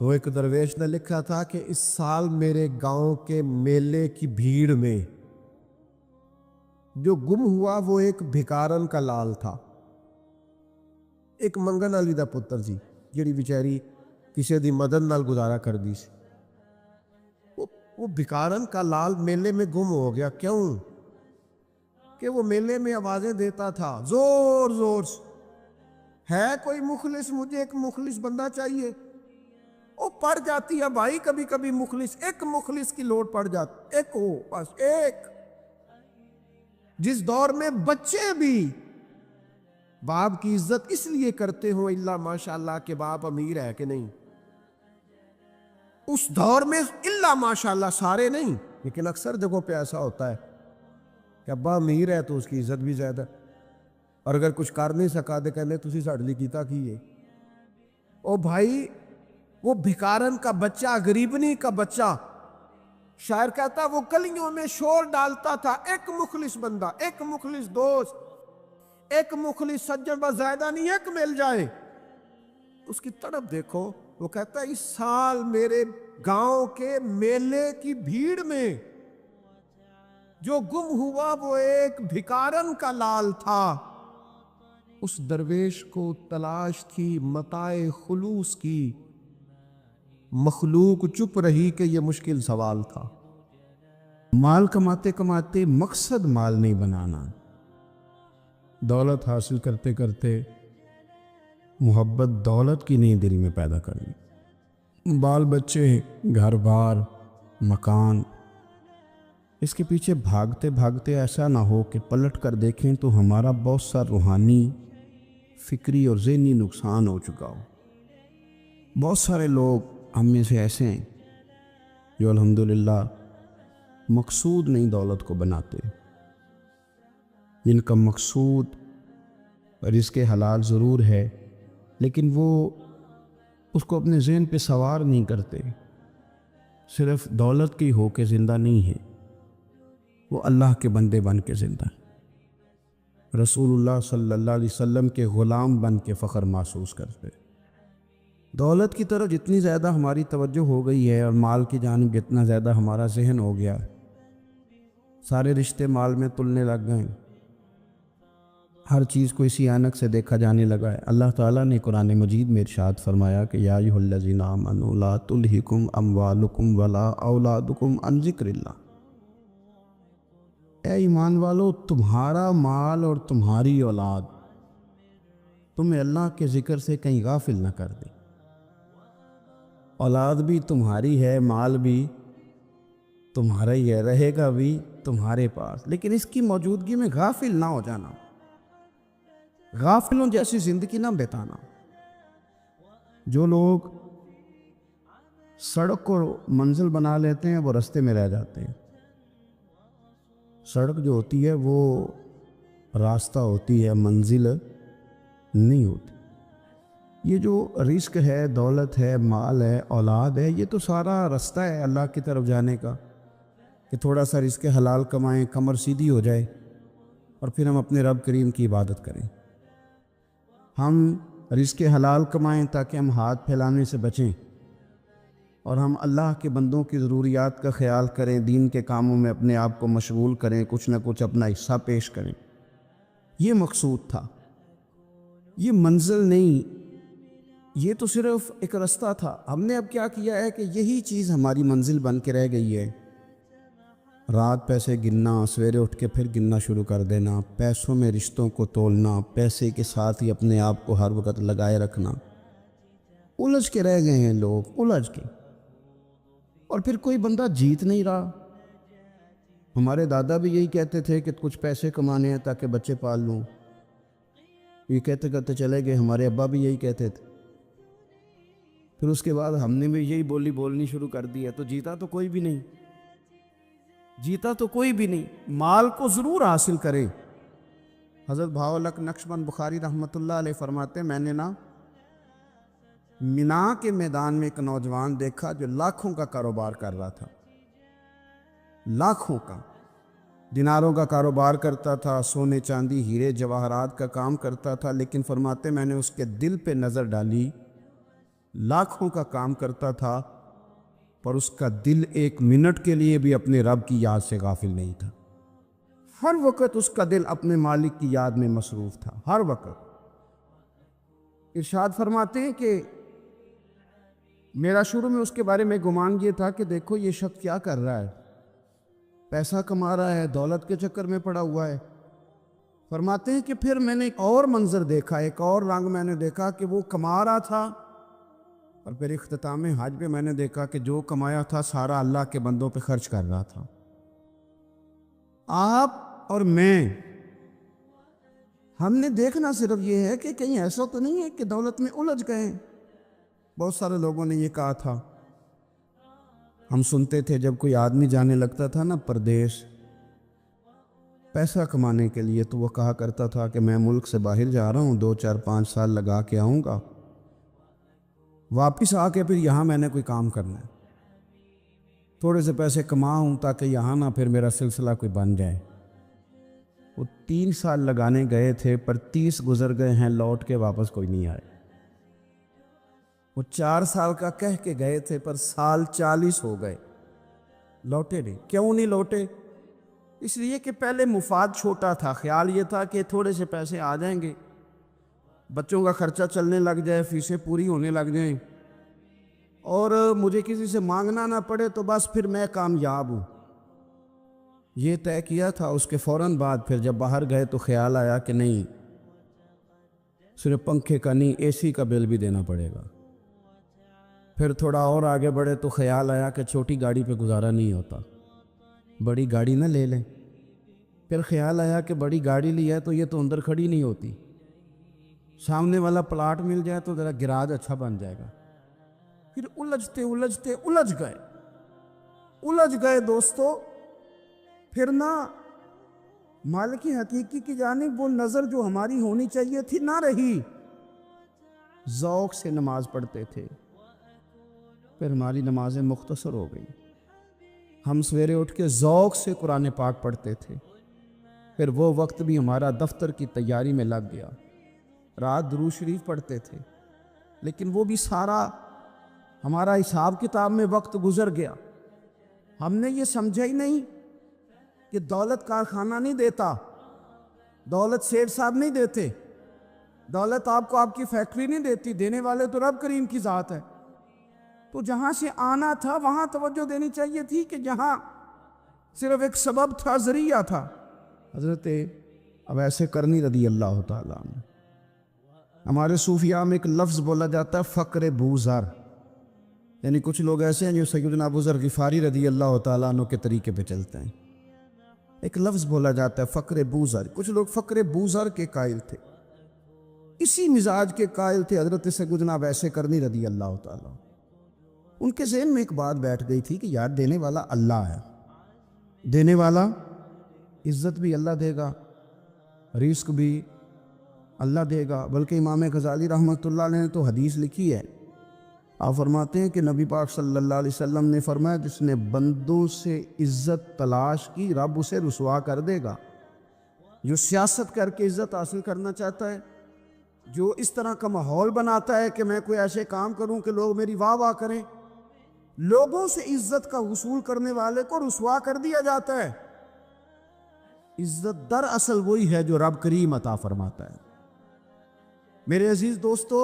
تو ایک درویش نے لکھا تھا کہ اس سال میرے گاؤں کے میلے کی بھیڑ میں جو گم ہوا وہ ایک بھکارن کا لال تھا، ایک منگن والی دا پتر سی جیڑی بیچاری کسی دی مدد نال گزارا کر دی سی۔ وہ بھکارن کا لال میلے میں گم ہو گیا۔ کیوں؟ کہ وہ میلے میں آوازیں دیتا تھا زور زور سے، ہے کوئی مخلص، مجھے ایک مخلص بندہ چاہیے۔ وہ پڑ جاتی ہے بھائی، کبھی کبھی مخلص، ایک مخلص کی لوڑ پڑ جاتی، ایک ہو بس ایک۔ جس دور میں بچے بھی باپ کی عزت اس لیے کرتے ہو اللہ ماشاءاللہ کہ باپ امیر ہے کہ نہیں، اس دور میں اللہ ماشاءاللہ سارے نہیں لیکن اکثر جگہوں پہ ایسا ہوتا ہے کہ ابا امیر ہے تو اس کی عزت بھی زیادہ، اور اگر کچھ کر نہیں سکا تو کہنے تسی ساڈے لئی کیتا کی ہے۔ او بھائی، وہ بھکارن کا بچہ، غریبنی کا بچہ، شاعر کہتا وہ گلیوں میں شور ڈالتا تھا، ایک مخلص بندہ، ایک مخلص دوست، ایک مخلص سجن، بس زیادہ نہیں، ایک مل جائے۔ اس کی طرف دیکھو، وہ کہتا ہے اس سال میرے گاؤں کے میلے کی بھیڑ میں جو گم ہوا وہ ایک بھکارن کا لال تھا۔ اس درویش کو تلاش تھی متاع خلوص کی، مخلوق چپ رہی کہ یہ مشکل سوال تھا۔ مال کماتے کماتے مقصد مال نہیں بنانا، دولت حاصل کرتے کرتے محبت دولت کی نہیں دل میں پیدا کرنی، بال بچے، گھر بار، مکان، اس کے پیچھے بھاگتے بھاگتے ایسا نہ ہو کہ پلٹ کر دیکھیں تو ہمارا بہت سا روحانی، فکری اور ذہنی نقصان ہو چکا ہو۔ بہت سارے لوگ ہم میں سے ایسے ہیں جو الحمدللہ مقصود نہیں دولت کو بناتے، جن کا مقصود رزق حلال ضرور ہے لیکن وہ اس کو اپنے ذہن پہ سوار نہیں کرتے، صرف دولت کی ہو کے زندہ نہیں ہے، وہ اللہ کے بندے بن کے زندہ ہیں، رسول اللہ صلی اللہ علیہ وسلم کے غلام بن کے فخر محسوس کرتے۔ دولت کی طرف جتنی زیادہ ہماری توجہ ہو گئی ہے اور مال کی جانب جتنا زیادہ ہمارا ذہن ہو گیا، سارے رشتے مال میں تلنے لگ گئے، ہر چیز کو اسی عینک سے دیکھا جانے لگا ہے۔ اللہ تعالیٰ نے قرآن مجید میں ارشاد فرمایا کہ یا ایھا الذین آمنوا لا تلہکم اموالکم ولا اولادکم عن ذکر اللہ، اے ایمان والو، تمہارا مال اور تمہاری اولاد تمہیں اللہ کے ذکر سے کہیں غافل نہ کر دے۔ اولاد بھی تمہاری ہے، مال بھی تمہارا ہی ہے، رہے گا بھی تمہارے پاس، لیکن اس کی موجودگی میں غافل نہ ہو جانا، غافلوں جیسی زندگی نہ بتانا۔ جو لوگ سڑک کو منزل بنا لیتے ہیں وہ رستے میں رہ جاتے ہیں۔ سڑک جو ہوتی ہے وہ راستہ ہوتی ہے، منزل نہیں ہوتی۔ یہ جو رزق ہے، دولت ہے، مال ہے، اولاد ہے، یہ تو سارا رستہ ہے اللہ کی طرف جانے کا، کہ تھوڑا سا رزق حلال کمائیں، کمر سیدھی ہو جائے اور پھر ہم اپنے رب کریم کی عبادت کریں۔ ہم رزق حلال کمائیں تاکہ ہم ہاتھ پھیلانے سے بچیں اور ہم اللہ کے بندوں کی ضروریات کا خیال کریں، دین کے کاموں میں اپنے آپ کو مشغول کریں، کچھ نہ کچھ اپنا حصہ پیش کریں۔ یہ مقصود تھا، یہ منزل نہیں، یہ تو صرف ایک رستہ تھا۔ ہم نے اب کیا کیا ہے کہ یہی چیز ہماری منزل بن کے رہ گئی ہے۔ رات پیسے گننا، سویرے اٹھ کے پھر گننا شروع کر دینا، پیسوں میں رشتوں کو تولنا، پیسے کے ساتھ ہی اپنے آپ کو ہر وقت لگائے رکھنا، الجھ کے رہ گئے ہیں لوگ، الجھ کے، اور پھر کوئی بندہ جیت نہیں رہا۔ ہمارے دادا بھی یہی کہتے تھے کہ کچھ پیسے کمانے ہیں تاکہ بچے پال لوں، یہ کہتے کہتے چلے گئے۔ ہمارے ابا بھی یہی کہتے تھے، پھر اس کے بعد ہم نے بھی یہی بولی بولنی شروع کر دی ہے، تو جیتا تو کوئی بھی نہیں، جیتا تو کوئی بھی نہیں۔ مال کو ضرور حاصل کریں۔ حضرت بہاءالحق نقشبند بخاری رحمۃ اللہ علیہ فرماتے ہیں، میں نے نا مینا کے میدان میں ایک نوجوان دیکھا جو لاکھوں کا کاروبار کر رہا تھا، لاکھوں کا، دیناروں کا کاروبار کرتا تھا، سونے چاندی ہیرے جواہرات کا کام کرتا تھا، لیکن فرماتے میں نے اس کے دل پہ نظر ڈالی، لاکھوں کا کام کرتا تھا، پر اس کا دل ایک منٹ کے لیے بھی اپنے رب کی یاد سے غافل نہیں تھا۔ ہر وقت اس کا دل اپنے مالک کی یاد میں مصروف تھا، ہر وقت۔ ارشاد فرماتے ہیں کہ میرا شروع میں اس کے بارے میں گمان یہ تھا کہ دیکھو یہ شخص کیا کر رہا ہے، پیسہ کما رہا ہے، دولت کے چکر میں پڑا ہوا ہے۔ فرماتے ہیں کہ پھر میں نے ایک اور منظر دیکھا، ایک اور رنگ میں نے دیکھا کہ وہ کما رہا تھا، اور پھر اختتام حج پہ میں نے دیکھا کہ جو کمایا تھا سارا اللہ کے بندوں پہ خرچ کر رہا تھا۔ آپ اور میں، ہم نے دیکھنا صرف یہ ہے کہ کہیں ایسا تو نہیں ہے کہ دولت میں الجھ گئے۔ بہت سارے لوگوں نے یہ کہا تھا، ہم سنتے تھے جب کوئی آدمی جانے لگتا تھا نا پردیش پیسہ کمانے کے لیے، تو وہ کہا کرتا تھا کہ میں ملک سے باہر جا رہا ہوں، 2 4 5 سال لگا کے آؤں گا، واپس آ کے پھر یہاں میں نے کوئی کام کرنا ہے، تھوڑے سے پیسے کماؤں تاکہ یہاں نہ پھر میرا سلسلہ کوئی بن جائے۔ وہ 3 سال لگانے گئے تھے، پر 30 گزر گئے ہیں، لوٹ کے واپس کوئی نہیں آئے۔ وہ 4 سال کا کہہ کے گئے تھے، پر سال 40 ہو گئے، لوٹے نہیں۔ کیوں نہیں لوٹے؟ اس لیے کہ پہلے مفاد چھوٹا تھا، خیال یہ تھا کہ تھوڑے سے پیسے آ جائیں گے، بچوں کا خرچہ چلنے لگ جائے، فیسیں پوری ہونے لگ جائیں، اور مجھے کسی سے مانگنا نہ پڑے، تو بس پھر میں کامیاب ہوں۔ یہ طے کیا تھا۔ اس کے فوراً بعد پھر جب باہر گئے تو خیال آیا کہ نہیں، صرف پنکھے کا نہیں، اے سی کا بل بھی دینا پڑے گا۔ پھر تھوڑا اور آگے بڑھے تو خیال آیا کہ چھوٹی گاڑی پہ گزارا نہیں ہوتا، بڑی گاڑی نہ لے لیں۔ پھر خیال آیا کہ بڑی گاڑی لی ہے تو یہ تو اندر کھڑی نہیں ہوتی، سامنے والا پلاٹ مل جائے تو ذرا گراج اچھا بن جائے گا۔ پھر الجھ گئے دوستو۔ پھر نہ مالک حقیقی کی جانب وہ نظر جو ہماری ہونی چاہیے تھی نہ رہی۔ ذوق سے نماز پڑھتے تھے، پھر ہماری نمازیں مختصر ہو گئی۔ ہم سویرے اٹھ کے ذوق سے قرآن پاک پڑھتے تھے، پھر وہ وقت بھی ہمارا دفتر کی تیاری میں لگ گیا۔ رات درود شریف پڑھتے تھے، لیکن وہ بھی سارا ہمارا حساب کتاب میں وقت گزر گیا۔ ہم نے یہ سمجھا ہی نہیں کہ دولت کارخانہ نہیں دیتا، دولت سیٹ صاحب نہیں دیتے، دولت آپ کو آپ کی فیکٹری نہیں دیتی، دینے والے تو رب کریم کی ذات ہے۔ تو جہاں سے آنا تھا وہاں توجہ دینی چاہیے تھی کہ جہاں صرف ایک سبب تھا، ذریعہ تھا۔ حضرت اویس کرنی رضی اللہ تعالیٰ عنہ، ہمارے صوفیاء میں ایک لفظ بولا جاتا ہے فقر بوذر، یعنی کچھ لوگ ایسے ہیں جو سیدنا ابو ذر غفاری رضی اللہ تعالیٰ عنہ کے طریقے پہ چلتے ہیں۔ ایک لفظ بولا جاتا ہے فقر بوذر، کچھ لوگ فقر بوذر کے قائل تھے، اسی مزاج کے قائل تھے حضرت سیدنا اویس کرنی رضی اللہ تعالیٰ۔ ان کے ذہن میں ایک بات بیٹھ گئی تھی کہ یار دینے والا اللہ ہے، دینے والا عزت بھی اللہ دے گا، رزق بھی اللہ دے گا۔ بلکہ امام غزالی رحمۃ اللہ علیہ نے تو حدیث لکھی ہے، آپ فرماتے ہیں کہ نبی پاک صلی اللہ علیہ وسلم نے فرمایا جس نے بندوں سے عزت تلاش کی رب اسے رسوا کر دے گا۔ جو سیاست کر کے عزت حاصل کرنا چاہتا ہے، جو اس طرح کا ماحول بناتا ہے کہ میں کوئی ایسے کام کروں کہ لوگ میری واہ واہ کریں، لوگوں سے عزت کا حصول کرنے والے کو رسوا کر دیا جاتا ہے۔ عزت در اصل وہی ہے جو رب کریم عطا فرماتا ہے۔ میرے عزیز دوستو،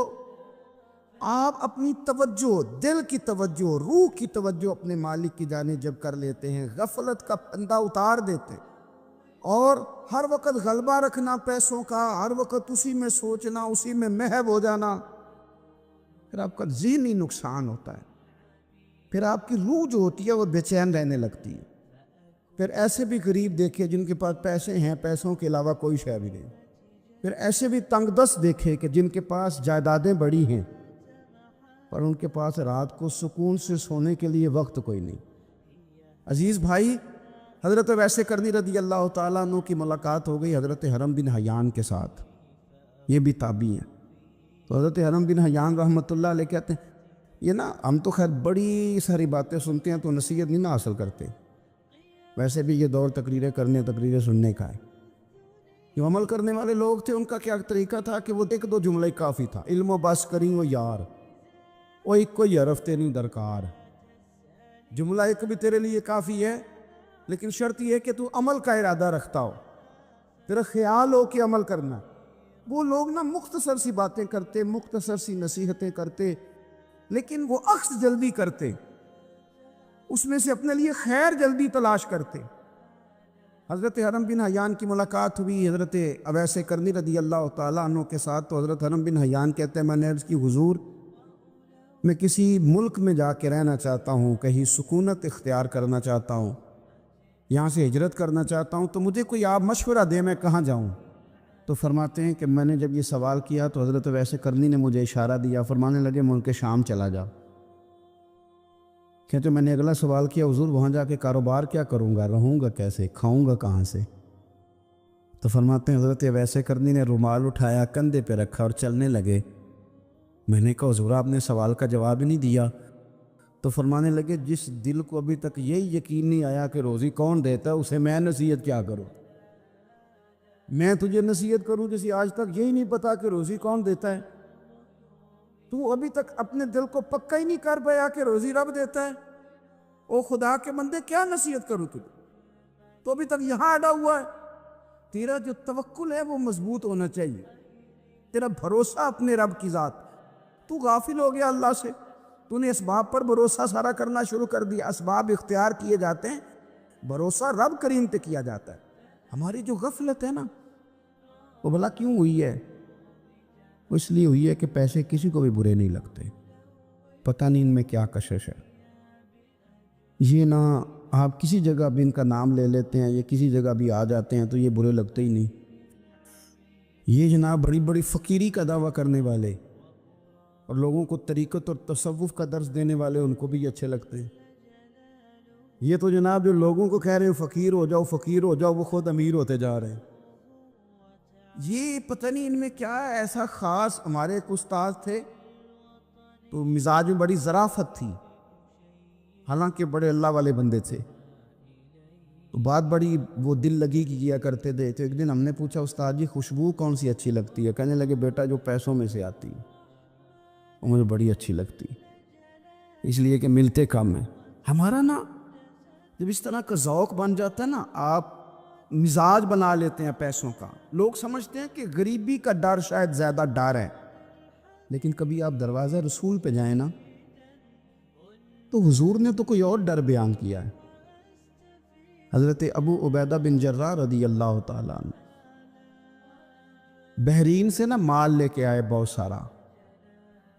آپ اپنی توجہ، دل کی توجہ، روح کی توجہ اپنے مالک کی جانب جب کر لیتے ہیں، غفلت کا پردہ اتار دیتے اور ہر وقت غلبہ رکھنا پیسوں کا، ہر وقت اسی میں سوچنا، اسی میں محو ہو جانا، پھر آپ کا ذہنی نقصان ہوتا ہے۔ پھر آپ کی روح جو ہوتی ہے وہ بے چین رہنے لگتی ہے۔ پھر ایسے بھی غریب دیکھے جن کے پاس پیسے ہیں، پیسوں کے علاوہ کوئی شے بھی نہیں۔ پھر ایسے بھی تنگ دست دیکھے کہ جن کے پاس جائیدادیں بڑی ہیں پر ان کے پاس رات کو سکون سے سونے کے لیے وقت کوئی نہیں۔ عزیز بھائی، حضرت اویس کرنی رضی اللہ تعالیٰ عنہ کی ملاقات ہو گئی حضرت حرم بن حیان کے ساتھ، یہ بھی تابعی ہیں۔ تو حضرت حرم بن حیان رحمۃ اللہ علیہ کہتے ہیں، یہ نا ہم تو خیر بڑی ساری باتیں سنتے ہیں تو نصیحت نہیں نہ حاصل کرتے، ویسے بھی یہ دور تقریریں کرنے، تقریریں سننے کا ہے۔ جو عمل کرنے والے لوگ تھے ان کا کیا طریقہ تھا کہ وہ 1-2 جملے کافی تھا، علم و بس کریں و یار، وہ ایک کوئی حرف تے نہیں درکار، جملہ ایک بھی تیرے لیے کافی ہے، لیکن شرط یہ ہے کہ تو عمل کا ارادہ رکھتا ہو، تیرا خیال ہو کہ عمل کرنا۔ وہ لوگ نا مختصر سی باتیں کرتے، مختصر سی نصیحتیں کرتے، لیکن وہ عکس جلدی کرتے، اس میں سے اپنے لیے خیر جلدی تلاش کرتے۔ حضرت حرم بن حیان کی ملاقات ہوئی حضرت اویس کرنی رضی اللہ تعالیٰ عنہ کے ساتھ، تو حضرت حرم بن حیان کہتے ہیں میں نے عرض کی حضور میں کسی ملک میں جا کے رہنا چاہتا ہوں، کہیں سکونت اختیار کرنا چاہتا ہوں، یہاں سے ہجرت کرنا چاہتا ہوں، تو مجھے کوئی آپ مشورہ دیں میں کہاں جاؤں؟ تو فرماتے ہیں کہ میں نے جب یہ سوال کیا تو حضرت اویس کرنی نے مجھے اشارہ دیا، فرمانے لگے ملک شام چلا جا۔ کہتے میں نے اگلا سوال کیا حضور وہاں جا کے کاروبار کیا کروں گا، رہوں گا کیسے، کھاؤں گا کہاں سے؟ تو فرماتے ہیں حضرت اویس کرنی نے رومال اٹھایا، کندھے پہ رکھا اور چلنے لگے۔ میں نے کہا حضور آپ نے سوال کا جواب ہی نہیں دیا۔ تو فرمانے لگے جس دل کو ابھی تک یہی یقین نہیں آیا کہ روزی کون دیتا ہے، اسے میں نصیحت کیا کروں؟ میں تجھے نصیحت کروں جیسے آج تک یہی نہیں پتا کہ روزی کون دیتا ہے؟ تو ابھی تک اپنے دل کو پکا ہی نہیں کر پایا کہ روزی رب دیتا ہے؟ او خدا کے بندے کیا نصیحت کروں تجھے؟ تو ابھی تک یہاں اڑا ہوا ہے۔ تیرا جو توکل ہے وہ مضبوط ہونا چاہیے، تیرا بھروسہ اپنے رب کی ذات۔ تو غافل ہو گیا اللہ سے، تو نے اسباب پر بھروسہ سارا کرنا شروع کر دیا۔ اسباب اختیار کیے جاتے ہیں، بھروسہ رب کریم پہ کیا جاتا ہے۔ ہماری جو غفلت ہے نا وہ بھلا کیوں ہوئی ہے؟ وہ اس لیے ہوئی ہے کہ پیسے کسی کو بھی برے نہیں لگتے، پتہ نہیں ان میں کیا کشش ہے۔ یہ نہ آپ کسی جگہ بھی ان کا نام لے لیتے ہیں، یہ کسی جگہ بھی آ جاتے ہیں تو یہ برے لگتے ہی نہیں۔ یہ جناب بڑی بڑی فقیری کا دعویٰ کرنے والے اور لوگوں کو طریقت اور تصوف کا درس دینے والے ان کو بھی اچھے لگتے ہیں۔ یہ تو جناب جو لوگوں کو کہہ رہے ہیں فقیر ہو جاؤ فقیر ہو جاؤ، وہ خود امیر ہوتے جا رہے ہیں۔ یہ پتہ نہیں ان میں کیا ہے ایسا خاص۔ ہمارے ایک استاد تھے تو مزاج میں بڑی ظرافت تھی، حالانکہ بڑے اللہ والے بندے تھے، تو بات بڑی وہ دل لگی کی کیا کرتے تھے۔ تو ایک دن ہم نے پوچھا استاد جی خوشبو کون سی اچھی لگتی ہے؟ کہنے لگے بیٹا جو پیسوں میں سے آتی ہے وہ مجھے بڑی اچھی لگتی، اس لیے کہ ملتے کم ہیں۔ ہمارا نا جب اس طرح کا ذوق بن جاتا ہے نا، آپ مزاج بنا لیتے ہیں پیسوں کا۔ لوگ سمجھتے ہیں کہ غریبی کا ڈر شاید زیادہ ڈر ہے، لیکن کبھی آپ دروازہ رسول پہ جائیں نا تو حضور نے تو کوئی اور ڈر بیان کیا ہے۔ حضرت ابو عبیدہ بن جراح رضی اللہ تعالیٰ عنہ بحرین سے نا مال لے کے آئے بہت سارا،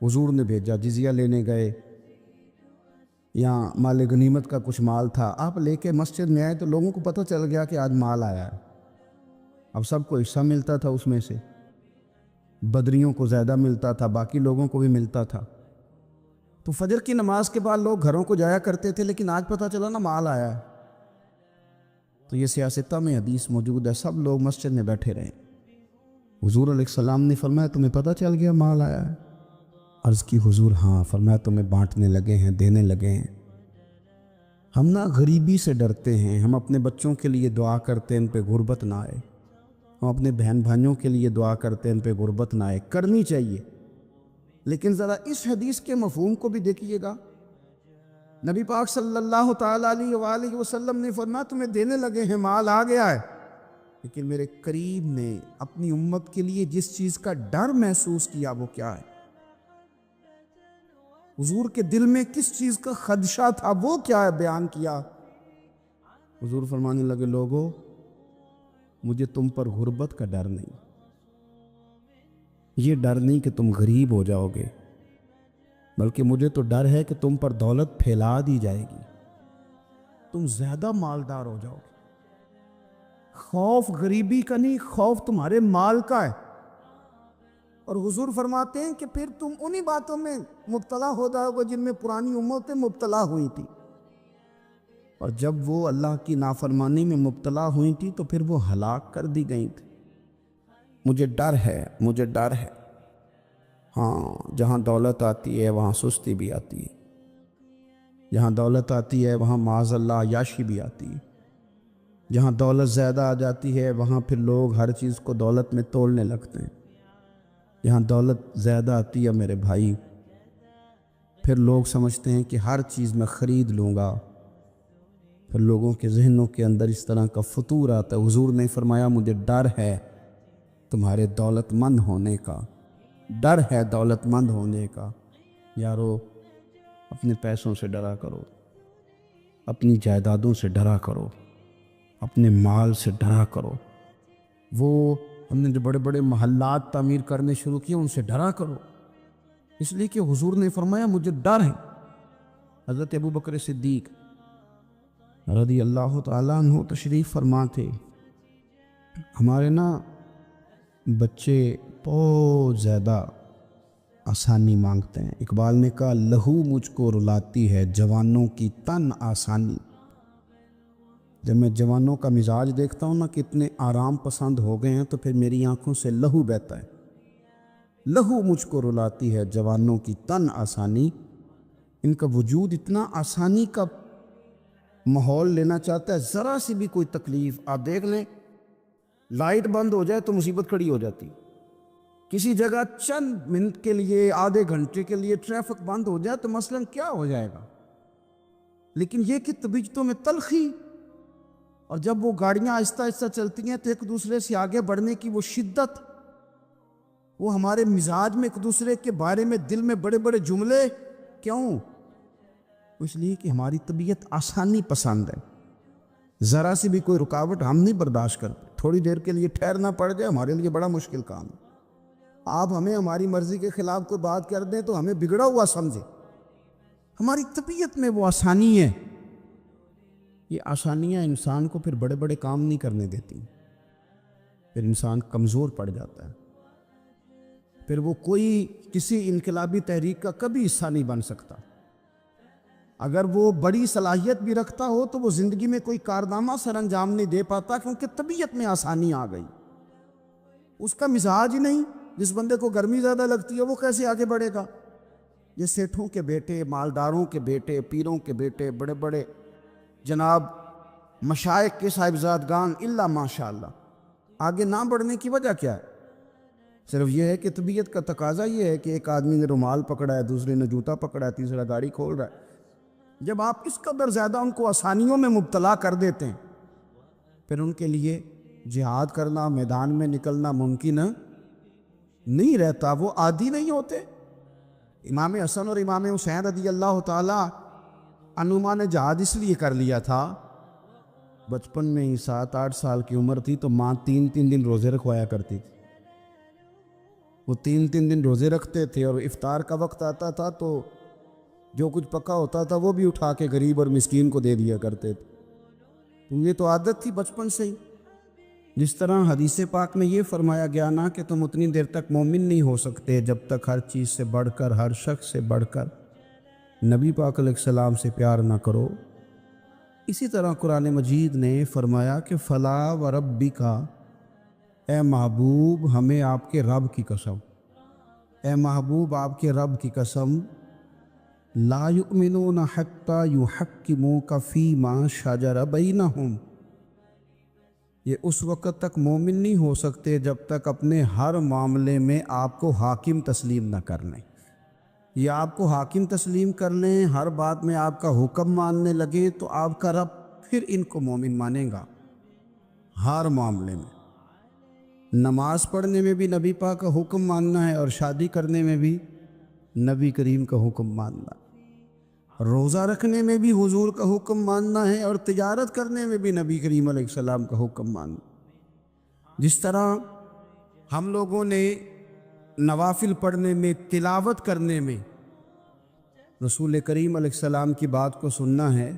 حضور نے بھیجا، جزیہ لینے گئے، یہاں مال غنیمت کا کچھ مال تھا، آپ لے کے مسجد میں آئے تو لوگوں کو پتہ چل گیا کہ آج مال آیا ہے۔ اب سب کو حصہ ملتا تھا اس میں سے، بدریوں کو زیادہ ملتا تھا، باقی لوگوں کو بھی ملتا تھا۔ تو فجر کی نماز کے بعد لوگ گھروں کو جایا کرتے تھے، لیکن آج پتہ چلا نا مال آیا ہے، تو یہ سیاستہ میں حدیث موجود ہے، سب لوگ مسجد میں بیٹھے رہے۔ حضور علیہ السلام نے فرمایا تمہیں پتہ چل گیا مال آیا ہے؟ عرض کی حضور ہاں۔ فرمایا تمہیں بانٹنے لگے ہیں، دینے لگے ہیں۔ ہم نا غریبی سے ڈرتے ہیں، ہم اپنے بچوں کے لیے دعا کرتے ہیں ان پہ غربت نہ آئے، ہم اپنے بہن بھائیوں کے لیے دعا کرتے ہیں ان پہ غربت نہ آئے، کرنی چاہیے، لیکن ذرا اس حدیث کے مفہوم کو بھی دیکھیے گا۔ نبی پاک صلی اللہ تعالیٰ علیہ وآلہ وسلم نے فرمایا تمہیں دینے لگے ہیں، مال آ گیا ہے، لیکن میرے قریب نے اپنی امت کے لیے جس چیز کا ڈر محسوس کیا وہ کیا ہے؟ حضور کے دل میں کس چیز کا خدشہ تھا وہ کیا ہے بیان کیا؟ حضور فرمانے لگے لوگو مجھے تم پر غربت کا ڈر نہیں، یہ ڈر نہیں کہ تم غریب ہو جاؤ گے، بلکہ مجھے تو ڈر ہے کہ تم پر دولت پھیلا دی جائے گی، تم زیادہ مالدار ہو جاؤ گے۔ خوف غریبی کا نہیں، خوف تمہارے مال کا ہے۔ اور حضور فرماتے ہیں کہ پھر تم انہی باتوں میں مبتلا ہو جاؤ گے جن میں پرانی امتیں مبتلا ہوئی تھی، اور جب وہ اللہ کی نافرمانی میں مبتلا ہوئی تھی تو پھر وہ ہلاک کر دی گئی تھی۔ مجھے ڈر ہے، مجھے ڈر ہے۔ ہاں جہاں دولت آتی ہے وہاں سستی بھی آتی ہے، جہاں دولت آتی ہے وہاں معاذ اللہ عیاشی بھی آتی ہے، جہاں دولت زیادہ آ جاتی ہے وہاں پھر لوگ ہر چیز کو دولت میں تولنے لگتے ہیں۔ جہاں دولت زیادہ آتی ہے میرے بھائی پھر لوگ سمجھتے ہیں کہ ہر چیز میں خرید لوں گا، پھر لوگوں کے ذہنوں کے اندر اس طرح کا فطور آتا ہے۔ حضور نے فرمایا مجھے ڈر ہے تمہارے دولت مند ہونے کا، ڈر ہے دولت مند ہونے کا۔ یارو اپنے پیسوں سے ڈرا کرو، اپنی جائیدادوں سے ڈرا کرو، اپنے مال سے ڈرا کرو۔ وہ ہم نے جو بڑے بڑے محلات تعمیر کرنے شروع کیے ان سے ڈرا کرو، اس لیے کہ حضور نے فرمایا مجھے ڈر ہے۔ حضرت ابو بکر صدیق رضی اللہ تعالیٰ عنہ تشریف فرما تھے۔ ہمارے بچے بہت زیادہ آسانی مانگتے ہیں۔ اقبال نے کہا لہو مجھ کو رلاتی ہے جوانوں کی تن آسانی۔ جب میں جوانوں کا مزاج دیکھتا ہوں کتنے آرام پسند ہو گئے ہیں تو پھر میری آنکھوں سے لہو بہتا ہے۔ لہو مجھ کو رلاتی ہے جوانوں کی تن آسانی، ان کا وجود اتنا آسانی کا ماحول لینا چاہتا ہے، ذرا سی بھی کوئی تکلیف آپ دیکھ لیں، لائٹ بند ہو جائے تو مصیبت کھڑی ہو جاتی، کسی جگہ چند منٹ کے لیے آدھے گھنٹے کے لیے ٹریفک بند ہو جائے تو مثلا کیا ہو جائے گا۔ لیکن یہ کہ طبیعتوں میں تلخی، اور جب وہ گاڑیاں آہستہ آہستہ چلتی ہیں تو ایک دوسرے سے آگے بڑھنے کی وہ شدت، وہ ہمارے مزاج میں ایک دوسرے کے بارے میں دل میں بڑے بڑے جملے، کیوں؟ اس لیے کہ ہماری طبیعت آسانی پسند ہے، ذرا سی بھی کوئی رکاوٹ ہم نہیں برداشت کرتے، تھوڑی دیر کے لیے ٹھہرنا پڑ جائے ہمارے لیے بڑا مشکل کام ہے۔ آپ ہمیں ہماری مرضی کے خلاف کوئی بات کر دیں تو ہمیں بگڑا ہوا سمجھے، ہماری طبیعت میں وہ آسانی ہے۔ یہ آسانیاں انسان کو پھر بڑے بڑے کام نہیں کرنے دیتی، پھر انسان کمزور پڑ جاتا ہے، پھر وہ کوئی کسی انقلابی تحریک کا کبھی حصہ نہیں بن سکتا۔ اگر وہ بڑی صلاحیت بھی رکھتا ہو تو وہ زندگی میں کوئی کارنامہ سر انجام نہیں دے پاتا، کیونکہ طبیعت میں آسانی آ گئی، اس کا مزاج ہی نہیں۔ جس بندے کو گرمی زیادہ لگتی ہے وہ کیسے آگے بڑھے گا؟ یہ سیٹھوں کے بیٹے، مالداروں کے بیٹے، پیروں کے بیٹے، بڑے بڑے جناب مشائخ کے صاحبزادگان الا ماشاء اللہ، آگے نہ بڑھنے کی وجہ کیا ہے؟ صرف یہ ہے کہ طبیعت کا تقاضا یہ ہے کہ ایک آدمی نے رومال پکڑا ہے، دوسرے نے جوتا پکڑا ہے، تیسرا گاڑی کھول رہا ہے۔ جب آپ اس قدر زیادہ ان کو آسانیوں میں مبتلا کر دیتے ہیں، پھر ان کے لیے جہاد کرنا، میدان میں نکلنا ممکن نہیں رہتا، وہ عادی نہیں ہوتے۔ امام حسن اور امام حسین رضی اللہ تعالی عنہما نے جہاد اس لیے کر لیا تھا، بچپن میں ہی 7-8 سال کی عمر تھی تو ماں 3 دن روزے رکھوایا کرتی تھی، وہ 3 دن روزے رکھتے تھے، اور افطار کا وقت آتا تھا تو جو کچھ پکا ہوتا تھا وہ بھی اٹھا کے غریب اور مسکین کو دے دیا کرتے تھے۔ تو یہ تو عادت تھی بچپن سے ہی۔ جس طرح حدیث پاک میں یہ فرمایا گیا کہ تم اتنی دیر تک مومن نہیں ہو سکتے جب تک ہر چیز سے بڑھ کر، ہر شخص سے بڑھ کر نبی پاک علیہ السلام سے پیار نہ کرو۔ اسی طرح قرآن مجید نے فرمایا کہ فلا وربک، اے محبوب ہمیں آپ کے رب کی قسم، اے محبوب آپ کے رب کی قسم، لا یؤمنون حتی یحکموک فیما شجر بینہم، یہ اس وقت تک مومن نہیں ہو سکتے جب تک اپنے ہر معاملے میں آپ کو حاکم تسلیم نہ کر لیں۔ یہ آپ کو حاکم تسلیم کر لیں، ہر بات میں آپ کا حکم ماننے لگے تو آپ کا رب پھر ان کو مومن مانے گا۔ ہر معاملے میں، نماز پڑھنے میں بھی نبی پاک کا حکم ماننا ہے، اور شادی کرنے میں بھی نبی کریم کا حکم ماننا، روزہ رکھنے میں بھی حضور کا حکم ماننا ہے، اور تجارت کرنے میں بھی نبی کریم علیہ السلام کا حکم ماننا۔ جس طرح ہم لوگوں نے نوافل پڑھنے میں، تلاوت کرنے میں رسول کریم علیہ السلام کی بات کو سننا ہے،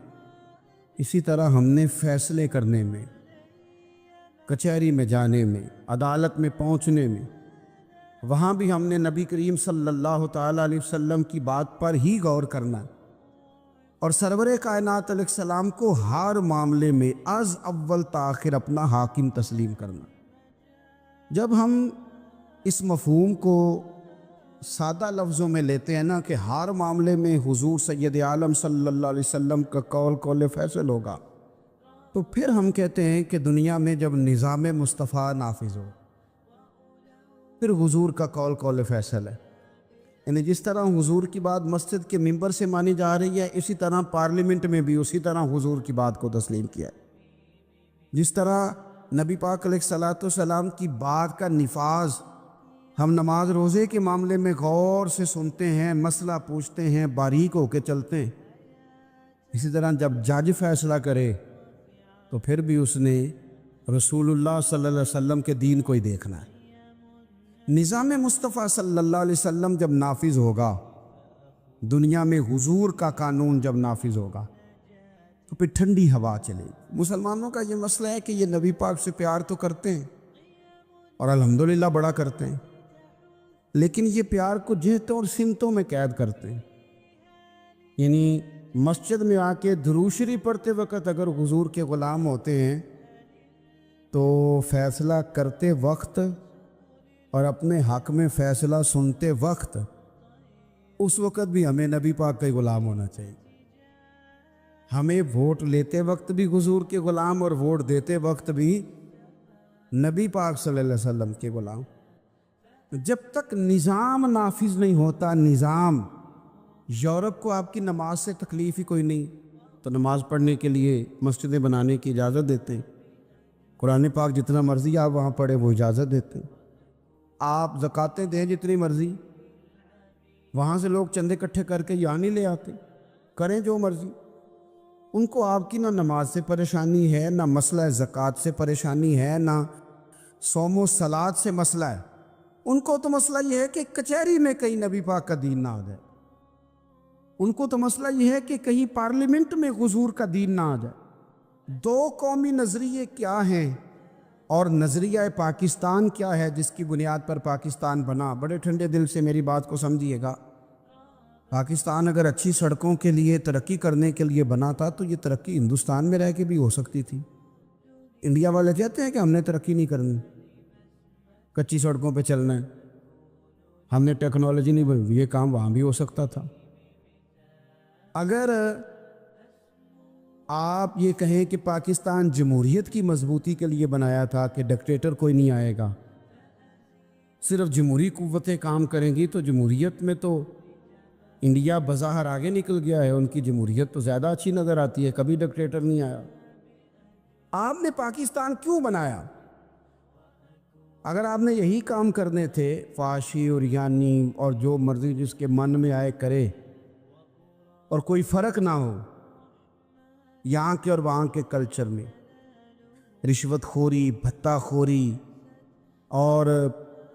اسی طرح ہم نے فیصلے کرنے میں، کچہری میں جانے میں، عدالت میں پہنچنے میں، وہاں بھی ہم نے نبی کریم صلی اللہ تعالیٰ علیہ وسلم کی بات پر ہی غور کرنا ہے، اور سرور کائنات علیہ السلام کو ہر معاملے میں از اول تاخر اپنا حاکم تسلیم کرنا۔ جب ہم اس مفہوم کو سادہ لفظوں میں لیتے ہیں کہ ہر معاملے میں حضور سید عالم صلی اللہ علیہ وسلم کا قول فیصل ہوگا، تو پھر ہم کہتے ہیں کہ دنیا میں جب نظام مصطفیٰ نافذ ہو، پھر حضور کا قول فیصل ہے۔ یعنی جس طرح حضور کی بات مسجد کے ممبر سے مانی جا رہی ہے، اسی طرح پارلیمنٹ میں بھی اسی طرح حضور کی بات کو تسلیم کیا ہے۔ جس طرح نبی پاک علیہ الصلوۃ والسلام کی بات کا نفاذ ہم نماز روزے کے معاملے میں غور سے سنتے ہیں، مسئلہ پوچھتے ہیں، باریک ہو کے چلتے ہیں، اسی طرح جب جج فیصلہ کرے تو پھر بھی اس نے رسول اللہ صلی اللہ علیہ وسلم کے دین کو ہی دیکھنا ہے۔ نظام مصطفیٰ صلی اللہ علیہ وسلم جب نافذ ہوگا، دنیا میں حضور کا قانون جب نافذ ہوگا تو پھر ٹھنڈی ہوا چلے گی۔ مسلمانوں کا یہ مسئلہ ہے کہ یہ نبی پاک سے پیار تو کرتے ہیں اور الحمدللہ بڑا کرتے ہیں، لیکن یہ پیار کو جہتوں اور سمتوں میں قید کرتے ہیں۔ یعنی مسجد میں آ کے درود شریف پڑھتے وقت اگر حضور کے غلام ہوتے ہیں تو فیصلہ کرتے وقت اور اپنے حق میں فیصلہ سنتے وقت اس وقت بھی ہمیں نبی پاک کا ہی غلام ہونا چاہیے۔ ہمیں ووٹ لیتے وقت بھی حضور کے غلام اور ووٹ دیتے وقت بھی نبی پاک صلی اللہ علیہ وسلم کے غلام۔ جب تک نظام نافذ نہیں ہوتا، نظام، یورپ کو آپ کی نماز سے تکلیف ہی کوئی نہیں تو نماز پڑھنے کے لیے مسجدیں بنانے کی اجازت دیتے ہیں، قرآن پاک جتنا مرضی آپ وہاں پڑھیں وہ اجازت دیتے ہیں، آپ زکاتیں دیں جتنی مرضی، وہاں سے لوگ چندے اکٹھے کر کے یہاں نہیں لے آتے، کریں جو مرضی۔ ان کو آپ کی نہ نماز سے پریشانی ہے، نہ مسئلہ زکوٰۃ سے پریشانی ہے، نہ صوم و صلات سے مسئلہ ہے۔ ان کو تو مسئلہ یہ ہے کہ کچہری میں کہیں نبی پاک کا دین نہ آ جائے، ان کو تو مسئلہ یہ ہے کہ کہیں پارلیمنٹ میں حضور کا دین نہ آ جائے۔ دو قومی نظریے کیا ہیں اور نظریہ پاکستان کیا ہے جس کی بنیاد پر پاکستان بنا؟ بڑے ٹھنڈے دل سے میری بات کو سمجھیے گا۔ پاکستان اگر اچھی سڑکوں کے لیے، ترقی کرنے کے لیے بنا تھا تو یہ ترقی ہندوستان میں رہ کے بھی ہو سکتی تھی۔ انڈیا والے کہتے ہیں کہ ہم نے ترقی نہیں کرنی، کچی سڑکوں پہ چلنا ہے، ہم نے ٹیکنالوجی نہیں بنی، یہ کام وہاں بھی ہو سکتا تھا۔ اگر آپ یہ کہیں کہ پاکستان جمہوریت کی مضبوطی کے لیے بنایا تھا کہ ڈکٹیٹر کوئی نہیں آئے گا، صرف جمہوری قوتیں کام کریں گی، تو جمہوریت میں تو انڈیا بظاہر آگے نکل گیا ہے، ان کی جمہوریت تو زیادہ اچھی نظر آتی ہے، کبھی ڈکٹیٹر نہیں آیا۔ آپ نے پاکستان کیوں بنایا؟ اگر آپ نے یہی کام کرنے تھے، فحاشی اور یعنی اور جو مرضی جس کے من میں آئے کرے اور کوئی فرق نہ ہو یہاں کے اور وہاں کے کلچر میں، رشوت خوری، بھتہ خوری اور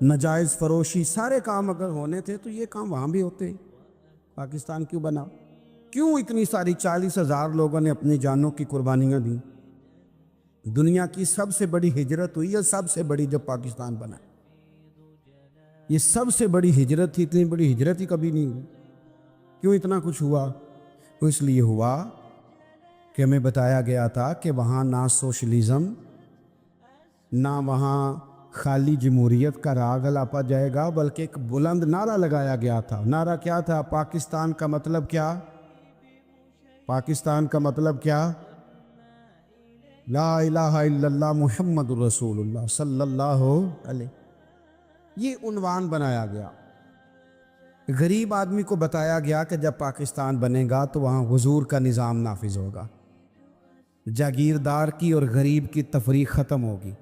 ناجائز فروشی، سارے کام اگر ہونے تھے تو یہ کام وہاں بھی ہوتے۔ پاکستان کیوں بنا؟ کیوں اتنی ساری 40,000 لوگوں نے اپنی جانوں کی قربانیاں دیں؟ دنیا کی سب سے بڑی ہجرت ہوئی ہے، سب سے بڑی، جب پاکستان بنا۔ یہ سب سے بڑی ہجرت تھی، اتنی بڑی ہجرت ہی کبھی نہیں ہوئی۔ کیوں اتنا کچھ ہوا؟ وہ اس لیے ہوا کہ ہمیں بتایا گیا تھا کہ وہاں نہ سوشلزم، نہ وہاں خالی جمہوریت کا راگ الاپا جائے گا، بلکہ ایک بلند نعرہ لگایا گیا تھا۔ نعرہ کیا تھا؟ پاکستان کا مطلب کیا؟ پاکستان کا مطلب کیا؟ لا الہ الا اللہ محمد رسول اللہ صلی اللہ علیہ۔ یہ عنوان بنایا گیا۔ غریب آدمی کو بتایا گیا کہ جب پاکستان بنے گا تو وہاں حضور کا نظام نافذ ہوگا، جاگیردار کی اور غریب کی تفریق ختم ہوگی۔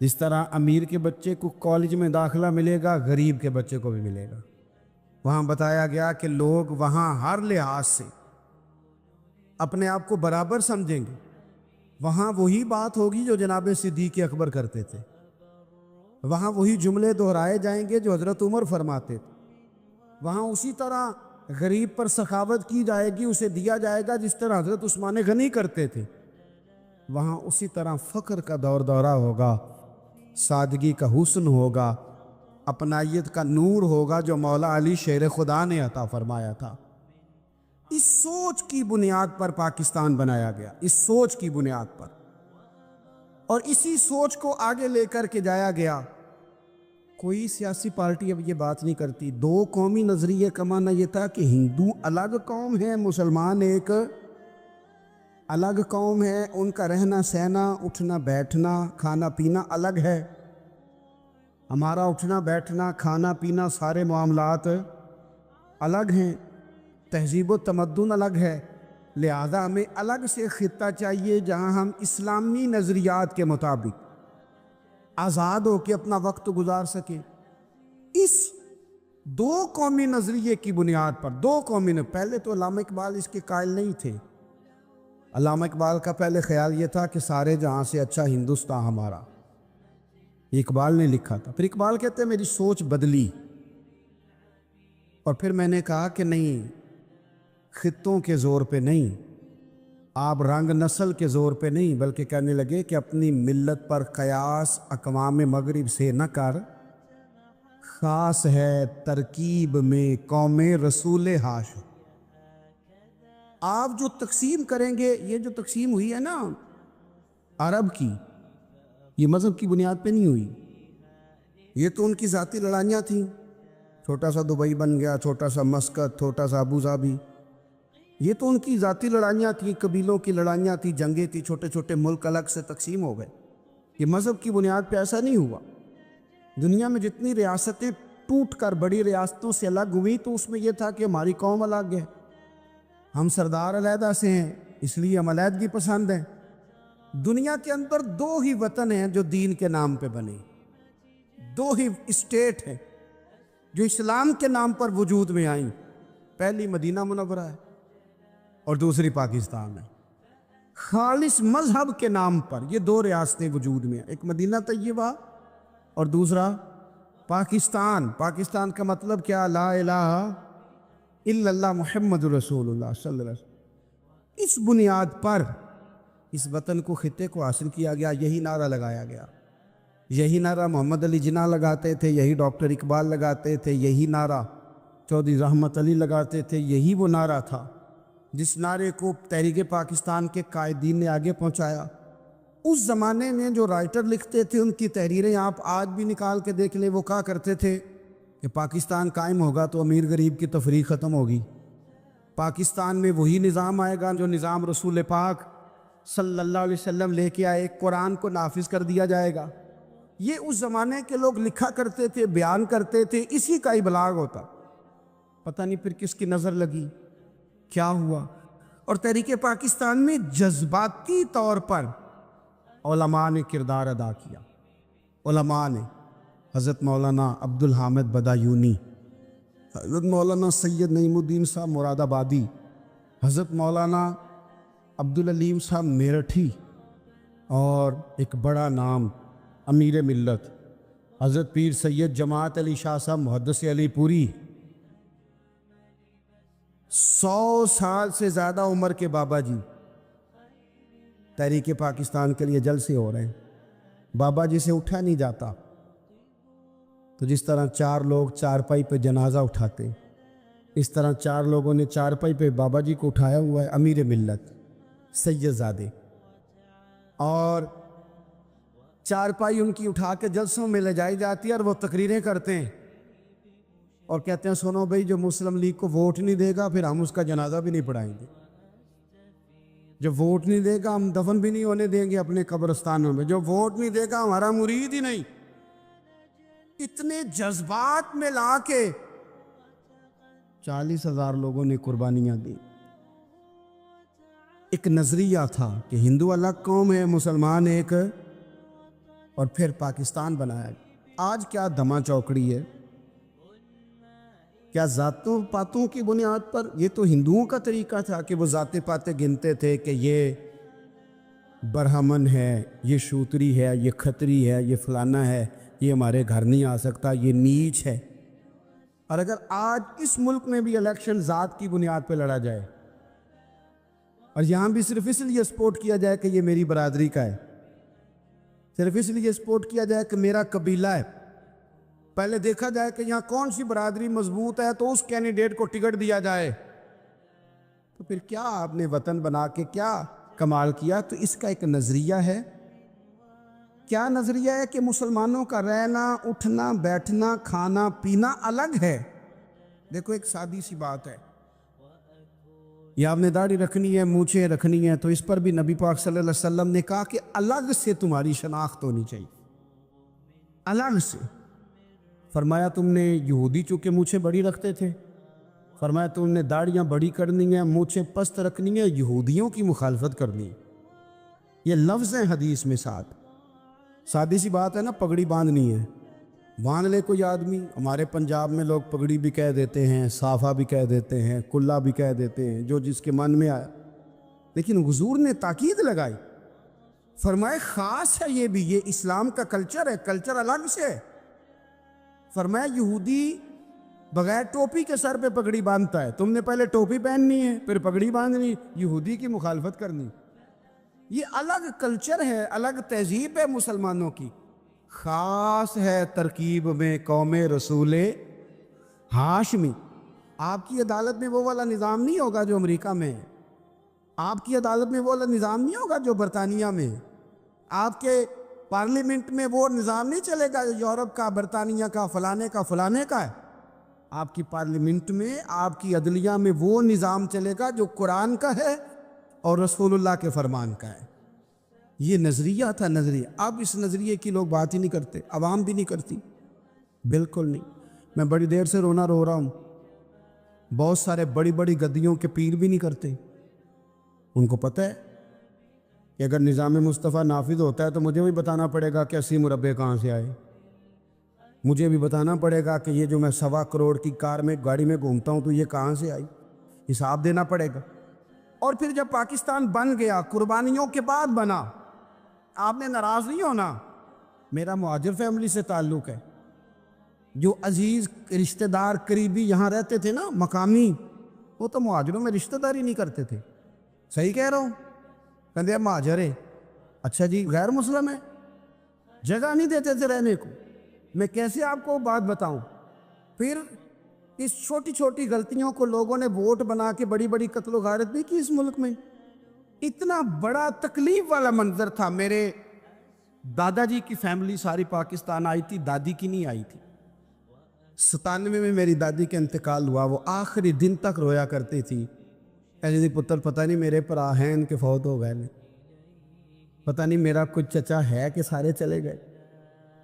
جس طرح امیر کے بچے کو کالج میں داخلہ ملے گا، غریب کے بچے کو بھی ملے گا۔ وہاں بتایا گیا کہ لوگ وہاں ہر لحاظ سے اپنے آپ کو برابر سمجھیں گے۔ وہاں وہی بات ہوگی جو جناب صدیق اکبر کرتے تھے، وہاں وہی جملے دہرائے جائیں گے جو حضرت عمر فرماتے تھے، وہاں اسی طرح غریب پر سخاوت کی جائے گی، اسے دیا جائے گا جس طرح حضرت عثمان غنی کرتے تھے۔ وہاں اسی طرح فقر کا دور دورہ ہوگا، سادگی کا حسن ہوگا، اپنائیت کا نور ہوگا جو مولا علی شیر خدا نے عطا فرمایا تھا۔ اس سوچ کی بنیاد پر پاکستان بنایا گیا، اس سوچ کی بنیاد پر، اور اسی سوچ کو آگے لے کر کے جایا گیا۔ کوئی سیاسی پارٹی اب یہ بات نہیں کرتی۔ دو قومی نظریے کا معنی یہ تھا کہ ہندو الگ قوم ہے، مسلمان ایک الگ قوم ہے، ان کا رہنا سہنا، اٹھنا بیٹھنا، کھانا پینا الگ ہے۔ ہمارا اٹھنا بیٹھنا کھانا پینا سارے معاملات الگ ہیں، تہذیب و تمدن الگ ہے، لہذا ہمیں الگ سے خطہ چاہیے جہاں ہم اسلامی نظریات کے مطابق آزاد ہو کے اپنا وقت گزار سکیں۔ اس دو قومی نظریے کی بنیاد پر پہلے تو علامہ اقبال اس کے قائل نہیں تھے۔ علامہ اقبال کا پہلے خیال یہ تھا کہ سارے جہاں سے اچھا ہندوستان ہمارا، یہ اقبال نے لکھا تھا۔ پھر اقبال کہتے ہیں میری سوچ بدلی، اور پھر میں نے کہا کہ نہیں، خطوں کے زور پہ نہیں، آپ رنگ نسل کے زور پہ نہیں، بلکہ کہنے لگے کہ اپنی ملت پر قیاس اقوام مغرب سے نہ کر، خاص ہے ترکیب میں قوم رسول ہاشم۔ آپ جو تقسیم کریں گے، یہ جو تقسیم ہوئی ہے نا عرب کی، یہ مذہب کی بنیاد پہ نہیں ہوئی، یہ تو ان کی ذاتی لڑائیاں تھیں۔ چھوٹا سا دبئی بن گیا، چھوٹا سا مسقط، چھوٹا سا ابو ظبی، یہ تو ان کی ذاتی لڑائیاں تھیں، قبیلوں کی لڑائیاں تھیں، جنگیں تھیں، چھوٹے چھوٹے ملک الگ سے تقسیم ہو گئے۔ یہ مذہب کی بنیاد پہ ایسا نہیں ہوا۔ دنیا میں جتنی ریاستیں ٹوٹ کر بڑی ریاستوں سے الگ ہوئی تو اس میں یہ تھا کہ ہماری قوم الگ ہے، ہم سردار علیحدہ سے ہیں، اس لیے ہم علیحدگی پسند ہیں۔ دنیا کے اندر دو ہی وطن ہیں جو دین کے نام پہ بنے، دو ہی اسٹیٹ ہیں جو اسلام کے نام پر وجود میں آئیں، پہلی مدینہ منورہ ہے اور دوسری پاکستان ہے۔ خالص مذہب کے نام پر یہ دو ریاستیں وجود میں ہیں، ایک مدینہ طیبہ اور دوسرا پاکستان۔ پاکستان کا مطلب کیا؟ لا الہ الا اللہ محمد رسول اللہ صلی اللہ علیہ وسلم۔ اس بنیاد پر اس وطن کو، خطے کو حاصل کیا گیا، یہی نعرہ لگایا گیا، یہی نعرہ محمد علی جناح لگاتے تھے، یہی ڈاکٹر اقبال لگاتے تھے، یہی نعرہ چودھری رحمت علی لگاتے تھے، یہی وہ نعرہ تھا جس نعرے کو تحریک پاکستان کے قائدین نے آگے پہنچایا۔ اس زمانے میں جو رائٹر لکھتے تھے ان کی تحریریں آپ آج بھی نکال کے دیکھ لیں، وہ کہا کرتے تھے کہ پاکستان قائم ہوگا تو امیر غریب کی تفریق ختم ہوگی، پاکستان میں وہی نظام آئے گا جو نظام رسول پاک صلی اللہ علیہ وسلم لے کے آئے، قرآن کو نافذ کر دیا جائے گا۔ یہ اس زمانے کے لوگ لکھا کرتے تھے، بیان کرتے تھے، اسی کا ابلاغ ہوتا۔ پتہ نہیں پھر کس کی نظر لگی، کیا ہوا، اور تحریک پاکستان میں جذباتی طور پر علماء نے کردار ادا کیا۔ علماء نے، حضرت مولانا عبدالحامد بدایونی، حضرت مولانا سید نعیم الدین صاحب مراد آبادی، حضرت مولانا عبدالعلیم صاحب میرٹھی، اور ایک بڑا نام امیر ملت حضرت پیر سید جماعت علی شاہ صاحب محدث علی پوری، 100 سال سے زیادہ عمر کے بابا جی تحریک پاکستان کے لیے جلسے ہو رہے ہیں۔ بابا جی سے اٹھا نہیں جاتا، تو جس طرح 4 لوگ چارپائی پہ جنازہ اٹھاتے، اس طرح 4 لوگوں نے چارپائی پہ بابا جی کو اٹھایا ہوا ہے، امیر ملت سید زادے، اور چارپائی ان کی اٹھا کے جلسوں میں لے جائی جاتی ہے، اور وہ تقریریں کرتے ہیں اور کہتے ہیں سنو بھائی، جو مسلم لیگ کو ووٹ نہیں دے گا پھر ہم اس کا جنازہ بھی نہیں پڑھائیں گے، جو ووٹ نہیں دے گا ہم دفن بھی نہیں ہونے دیں گے اپنے قبرستانوں میں، جو ووٹ نہیں دے گا ہمارا مرید ہی نہیں۔ اتنے جذبات میں لا کے 40,000 لوگوں نے قربانیاں دی۔ ایک نظریہ تھا کہ ہندو الگ قوم ہے، مسلمان ایک، اور پھر پاکستان بنایا گیا۔ آج کیا دھما چوکڑی ہے، کیا ذاتوں پاتوں کی بنیاد پر؟ یہ تو ہندوؤں کا طریقہ تھا کہ وہ ذاتیں پاتیں گنتے تھے کہ یہ برہمن ہے، یہ شوتری ہے، یہ کھتری ہے، یہ فلانا ہے، یہ ہمارے گھر نہیں آ سکتا، یہ نیچ ہے۔ اور اگر آج اس ملک میں بھی الیکشن ذات کی بنیاد پہ لڑا جائے، اور یہاں بھی صرف اس لیے سپورٹ کیا جائے کہ یہ میری برادری کا ہے، صرف اس لیے سپورٹ کیا جائے کہ میرا قبیلہ ہے، پہلے دیکھا جائے کہ یہاں کون سی برادری مضبوط ہے تو اس کینڈیڈیٹ کو ٹکٹ دیا جائے، تو پھر کیا آپ نے وطن بنا کے کیا کمال کیا؟ تو اس کا ایک نظریہ ہے۔ کیا نظریہ ہے؟ کہ مسلمانوں کا رہنا، اٹھنا، بیٹھنا، کھانا پینا الگ ہے۔ دیکھو ایک سادی سی بات ہے، یہ آپ نے داڑھی رکھنی ہے، مونچھیں رکھنی ہے، تو اس پر بھی نبی پاک صلی اللہ علیہ وسلم نے کہا کہ الگ سے تمہاری شناخت ہونی چاہیے، الگ سے۔ فرمایا تم نے یہودی چونکہ مونچھیں بڑی رکھتے تھے، فرمایا تم نے داڑیاں بڑی کرنی ہیں، مونچھیں پست رکھنی ہیں، یہودیوں کی مخالفت کرنی ہے۔ یہ لفظ ہیں حدیث میں ساتھ۔ سادی سی بات ہے نا، پگڑی باندھنی ہے، باندھ لے کوئی آدمی۔ ہمارے پنجاب میں لوگ پگڑی بھی کہہ دیتے ہیں، صافہ بھی کہہ دیتے ہیں، کلا بھی کہہ دیتے ہیں، جو جس کے من میں آیا۔ لیکن حضور نے تاکید لگائی، فرمائے خاص ہے یہ بھی، یہ اسلام کا کلچر ہے، کلچر الگ سے ہے۔ فرمایا یہودی بغیر ٹوپی کے سر پہ پگڑی باندھتا ہے، تم نے پہلے ٹوپی پہننی ہے پھر پگڑی باندھنی، یہودی کی مخالفت کرنی۔ یہ الگ کلچر ہے، الگ تہذیب ہے مسلمانوں کی، خاص ہے ترکیب میں قوم رسول ہاشمی۔ آپ کی عدالت میں وہ والا نظام نہیں ہوگا جو امریکہ میں ہے، آپ کی عدالت میں وہ والا نظام نہیں ہوگا جو برطانیہ میں ہے، آپ کے پارلیمنٹ میں وہ نظام نہیں چلے گا جو یورپ کا، برطانیہ کا، فلانے کا ہے۔ آپ کی پارلیمنٹ میں، آپ کی عدلیہ میں وہ نظام چلے گا جو قرآن کا ہے اور رسول اللہ کے فرمان کا ہے۔ یہ نظریہ تھا، نظریہ۔ اب اس نظریے کی لوگ بات ہی نہیں کرتے، عوام بھی نہیں کرتی، بالکل نہیں۔ میں بڑی دیر سے رونا رو رہا ہوں، بہت سارے بڑی بڑی گدیوں کے پیر بھی نہیں کرتے۔ ان کو پتہ ہے کہ اگر نظام مصطفیٰ نافذ ہوتا ہے تو مجھے بھی بتانا پڑے گا کہ 80 مربع کہاں سے آئے، مجھے بھی بتانا پڑے گا کہ یہ جو میں 1.25 کروڑ کی کار میں، گاڑی میں گھومتا ہوں تو یہ کہاں سے آئی، حساب دینا پڑے گا۔ اور پھر جب پاکستان بن گیا، قربانیوں کے بعد بنا، آپ نے ناراض نہیں ہونا، میرا مہاجر فیملی سے تعلق ہے، جو عزیز رشتہ دار قریبی یہاں رہتے تھے نا، مقامی، وہ تو مہاجروں میں رشتہ داری نہیں کرتے تھے۔ صحیح کہہ رہا ہوں؟ کہتے ہیں مہاجر ہے، اچھا جی غیر مسلم ہے، جگہ نہیں دیتے تھے رہنے کو۔ میں کیسے آپ کو بات بتاؤں؟ پھر اس چھوٹی چھوٹی غلطیوں کو لوگوں نے ووٹ بنا کے بڑی بڑی قتل و غارت بھی کی اس ملک میں۔ اتنا بڑا تکلیف والا منظر تھا۔ میرے دادا جی کی فیملی ساری پاکستان آئی تھی، دادی کی نہیں آئی تھی۔ 97 میں میری دادی کا انتقال ہوا، وہ آخری دن تک رویا کرتی تھی، ایسے جی پتر پتہ نہیں میرے پرا ہیں ان کے فوت ہو گئے، پتہ نہیں میرا کچھ چچا ہے کہ سارے چلے گئے۔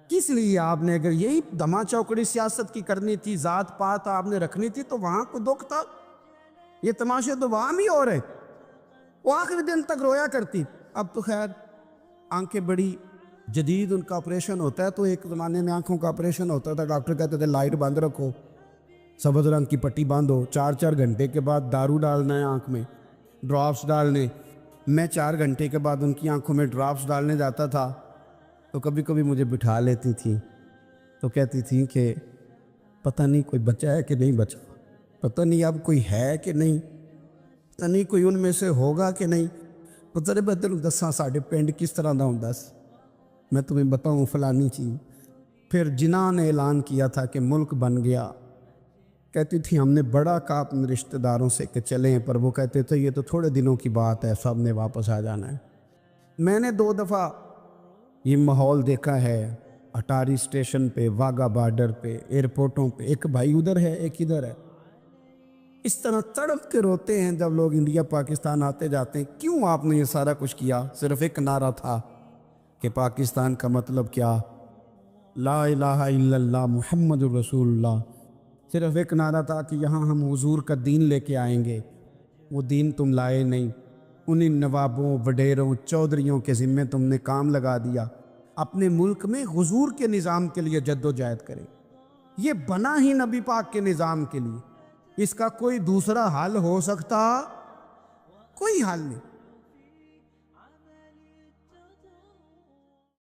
کس لیے آپ نے، اگر یہی دھما چوکڑی سیاست کی کرنی تھی، ذات پات آپ نے رکھنی تھی، تو وہاں کو دکھ تھا؟ یہ تماشے تو وہاں بھی ہو رہے۔ وہ آخری دن تک رویا کرتی۔ اب تو خیر آنکھیں بڑی جدید ان کا آپریشن ہوتا ہے، تو ایک زمانے میں آنکھوں کا آپریشن ہوتا تھا، ڈاکٹر کہتے تھے لائٹ بند رکھو، سبز رنگ کی پٹی باندھو، 4 گھنٹے کے بعد دارو ڈالنا ہے آنکھ میں، ڈراپس ڈالنے۔ میں 4 گھنٹے کے بعد ان کی آنکھوں میں ڈراپس ڈالنے جاتا تھا، تو کبھی کبھی مجھے بٹھا لیتی تھی، تو کہتی تھی کہ پتہ نہیں کوئی بچا ہے کہ نہیں بچا، پتہ نہیں اب کوئی ہے کہ نہیں، پتہ نہیں کوئی ان میں سے ہوگا کہ نہیں۔ پتہ نہیں بدل دساں ساڑھے پنڈ کس طرح دا ہوں، دس میں تمہیں بتاؤں فلانی چیز۔ پھر جناح نے اعلان کیا تھا کہ ملک بن گیا، کہتی تھی ہم نے بڑا کہا اپنے رشتہ داروں سے کہ چلیں، پر وہ کہتے تھے یہ تو تھوڑے دنوں کی بات ہے، سب نے واپس آ جانا ہے۔ میں نے 2 دفعہ یہ ماحول دیکھا ہے، اٹاری اسٹیشن پہ، واگا بارڈر پہ، ایئرپورٹوں پہ، ایک بھائی ادھر ہے ایک ادھر ہے، اس طرح تڑپ کے روتے ہیں جب لوگ انڈیا پاکستان آتے جاتے ہیں۔ کیوں آپ نے یہ سارا کچھ کیا؟ صرف ایک نعرہ تھا کہ پاکستان کا مطلب کیا، لا الہ الا اللہ محمد الرسول اللہ۔ صرف ایک نعرہ تھا کہ یہاں ہم حضور کا دین لے کے آئیں گے، وہ دین تم لائے نہیں، انہیں نوابوں، وڈیروں، چودھریوں کے ذمے تم نے کام لگا دیا۔ اپنے ملک میں حضور کے نظام کے لیے جد و جہد کریں، یہ بنا ہی نبی پاک کے نظام کے لیے، اس کا کوئی دوسرا حل ہو سکتا؟ کوئی حل نہیں۔